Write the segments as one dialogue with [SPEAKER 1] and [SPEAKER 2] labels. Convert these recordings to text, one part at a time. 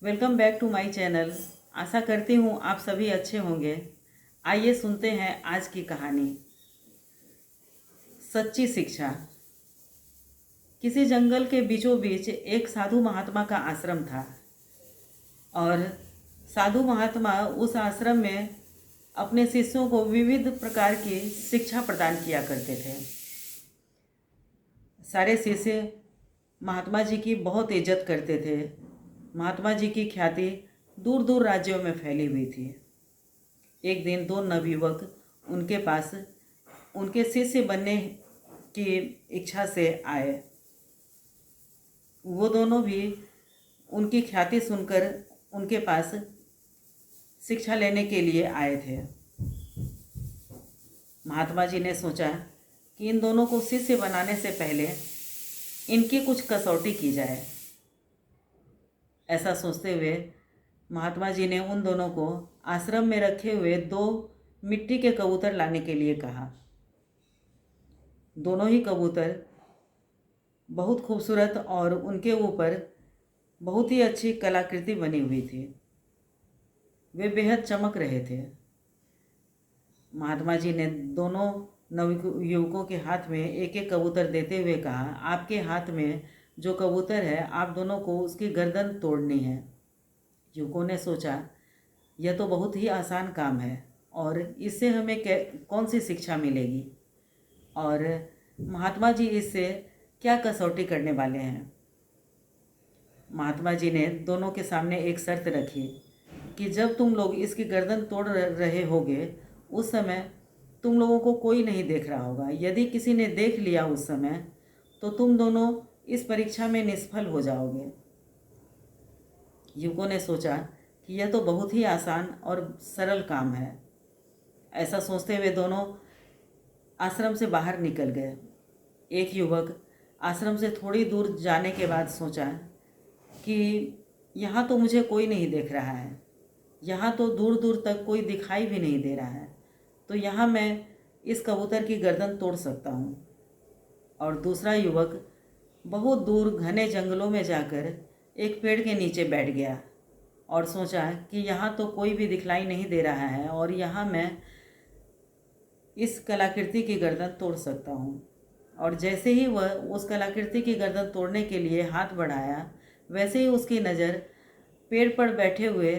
[SPEAKER 1] Welcome back to my channel. आशा करती हूँ आप सभी अच्छे होंगे। आइए सुनते हैं आज की कहानी। सच्ची शिक्षा। किसी जंगल के बीचों बीच एक साधु महात्मा का आश्रम था और साधु महात्मा उस आश्रम में अपने शिष्यों को विविध प्रकार की शिक्षा प्रदान किया करते थे। सारे शिष्य महात्मा जी की बहुत इज्जत करते थे। महात्मा जी की ख्याति दूर दूर राज्यों में फैली हुई थी। एक दिन दो नवयुवक उनके पास उनके शिष्य बनने की इच्छा से आए। वो दोनों भी उनकी ख्याति सुनकर उनके पास शिक्षा लेने के लिए आए थे। महात्मा जी ने सोचा कि इन दोनों को शिष्य बनाने से पहले इनकी कुछ कसौटी की जाए। ऐसा सोचते हुए महात्मा जी ने उन दोनों को आश्रम में रखे हुए दो मिट्टी के कबूतर लाने के लिए कहा। दोनों ही कबूतर बहुत खूबसूरत और उनके ऊपर बहुत ही अच्छी कलाकृति बनी हुई थी। वे बेहद चमक रहे थे। महात्मा जी ने दोनों नवयुवकों के हाथ में एक एक कबूतर देते हुए कहा, आपके हाथ में जो कबूतर है आप दोनों को उसकी गर्दन तोड़नी है। युवकों ने सोचा यह तो बहुत ही आसान काम है और इससे हमें कौन सी शिक्षा मिलेगी और महात्मा जी इससे क्या कसौटी करने वाले हैं। महात्मा जी ने दोनों के सामने एक शर्त रखी कि जब तुम लोग इसकी गर्दन तोड़ रहे होगे उस समय तुम लोगों को कोई नहीं देख रहा होगा। यदि किसी ने देख लिया उस समय तो तुम दोनों इस परीक्षा में निष्फल हो जाओगे। युवकों ने सोचा कि यह तो बहुत ही आसान और सरल काम है। ऐसा सोचते हुए दोनों आश्रम से बाहर निकल गए। एक युवक आश्रम से थोड़ी दूर जाने के बाद सोचा कि यहाँ तो मुझे कोई नहीं देख रहा है, यहाँ तो दूर दूर तक कोई दिखाई भी नहीं दे रहा है, तो यहाँ मैं इस कबूतर की गर्दन तोड़ सकता हूँ। और दूसरा युवक बहुत दूर घने जंगलों में जाकर एक पेड़ के नीचे बैठ गया और सोचा कि यहाँ तो कोई भी दिखलाई नहीं दे रहा है और यहाँ मैं इस कलाकृति की गर्दन तोड़ सकता हूँ। और जैसे ही वह उस कलाकृति की गर्दन तोड़ने के लिए हाथ बढ़ाया वैसे ही उसकी नज़र पेड़ पर बैठे हुए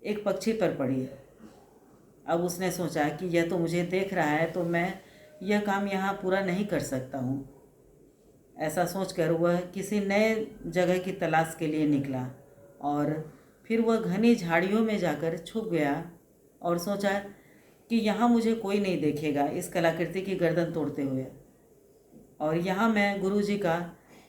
[SPEAKER 1] एक पक्षी पर पड़ी। अब उसने सोचा कि यह तो मुझे देख रहा है तो मैं यह काम यहाँ पूरा नहीं कर सकता हूँ। ऐसा सोचकर वह किसी नए जगह की तलाश के लिए निकला और फिर वह घनी झाड़ियों में जाकर छुप गया और सोचा कि यहाँ मुझे कोई नहीं देखेगा इस कलाकृति की गर्दन तोड़ते हुए और यहाँ मैं गुरुजी का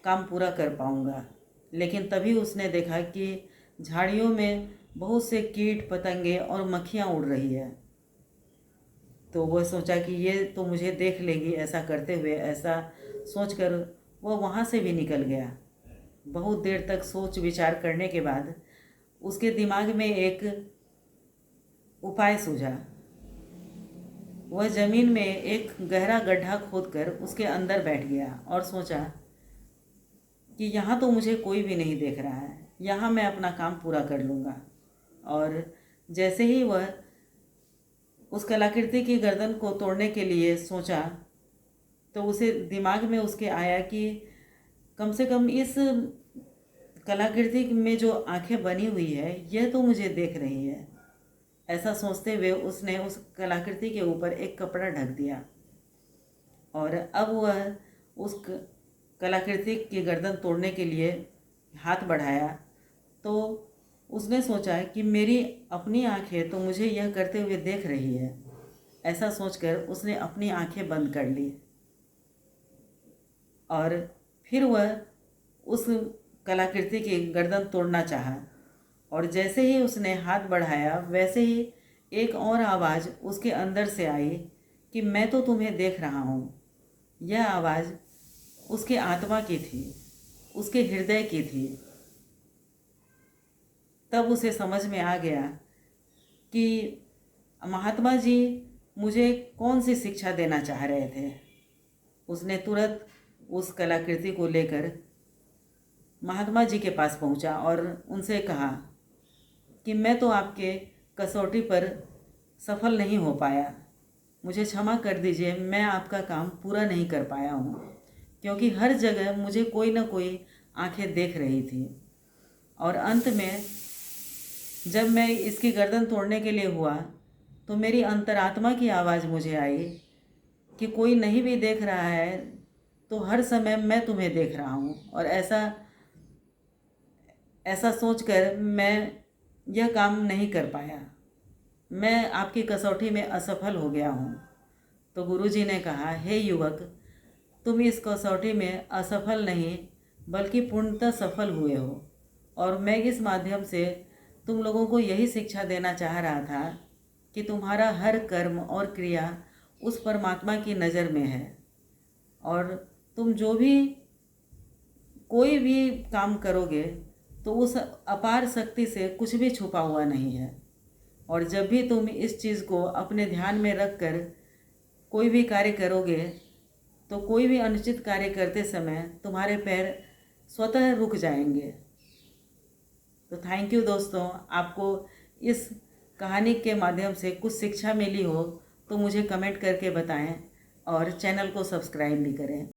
[SPEAKER 1] काम पूरा कर पाऊँगा। लेकिन तभी उसने देखा कि झाड़ियों में बहुत से कीट पतंगे और मक्खियाँ उड़ रही है। तो वह सोचा कि ये तो मुझे देख लेगी। ऐसा करते हुए ऐसा सोचकर वह वहाँ से भी निकल गया। बहुत देर तक सोच विचार करने के बाद उसके दिमाग में एक उपाय सूझा। वह ज़मीन में एक गहरा गड्ढा खोदकर उसके अंदर बैठ गया और सोचा कि यहाँ तो मुझे कोई भी नहीं देख रहा है, यहाँ मैं अपना काम पूरा कर लूँगा। और जैसे ही वह उस कलाकृति की गर्दन को तोड़ने के लिए सोचा तो उसे दिमाग में उसके आया कि कम से कम इस कलाकृति में जो आंखें बनी हुई है यह तो मुझे देख रही है। ऐसा सोचते हुए उसने उस कलाकृति के ऊपर एक कपड़ा ढक दिया और अब वह उस कलाकृति की गर्दन तोड़ने के लिए हाथ बढ़ाया तो उसने सोचा कि मेरी अपनी आंखें तो मुझे यह करते हुए देख रही है। ऐसा सोचकर उसने अपनी आंखें बंद कर ली और फिर वह उस कलाकृति की गर्दन तोड़ना चाहा और जैसे ही उसने हाथ बढ़ाया वैसे ही एक और आवाज़ उसके अंदर से आई कि मैं तो तुम्हें देख रहा हूँ। यह आवाज़ उसके आत्मा की थी, उसके हृदय की थी। तब उसे समझ में आ गया कि महात्मा जी मुझे कौन सी शिक्षा देना चाह रहे थे। उसने तुरंत उस कलाकृति को लेकर महात्मा जी के पास पहुंचा और उनसे कहा कि मैं तो आपके कसौटी पर सफल नहीं हो पाया। मुझे क्षमा कर दीजिए, मैं आपका काम पूरा नहीं कर पाया हूँ, क्योंकि हर जगह मुझे कोई ना कोई आंखें देख रही थी। और अंत में जब मैं इसकी गर्दन तोड़ने के लिए हुआ तो मेरी अंतरात्मा की आवाज़ मुझे आई कि कोई नहीं भी देख रहा है तो हर समय मैं तुम्हें देख रहा हूँ। और ऐसा सोचकर मैं यह काम नहीं कर पाया। मैं आपकी कसौटी में असफल हो गया हूँ। तो गुरुजी ने कहा, हे युवक, तुम इस कसौटी में असफल नहीं बल्कि पूर्णतः सफल हुए हो। और मैं इस माध्यम से तुम लोगों को यही शिक्षा देना चाह रहा था कि तुम्हारा हर कर्म और क्रिया उस परमात्मा की नज़र में है, और तुम जो भी कोई भी काम करोगे तो उस अपार शक्ति से कुछ भी छुपा हुआ नहीं है। और जब भी तुम इस चीज़ को अपने ध्यान में रख कर कोई भी कार्य करोगे तो कोई भी अनुचित कार्य करते समय तुम्हारे पैर स्वतः रुक जाएंगे। तो थैंक यू दोस्तों, आपको इस कहानी के माध्यम से कुछ शिक्षा मिली हो तो मुझे कमेंट करके बताएं और चैनल को सब्सक्राइब भी करें।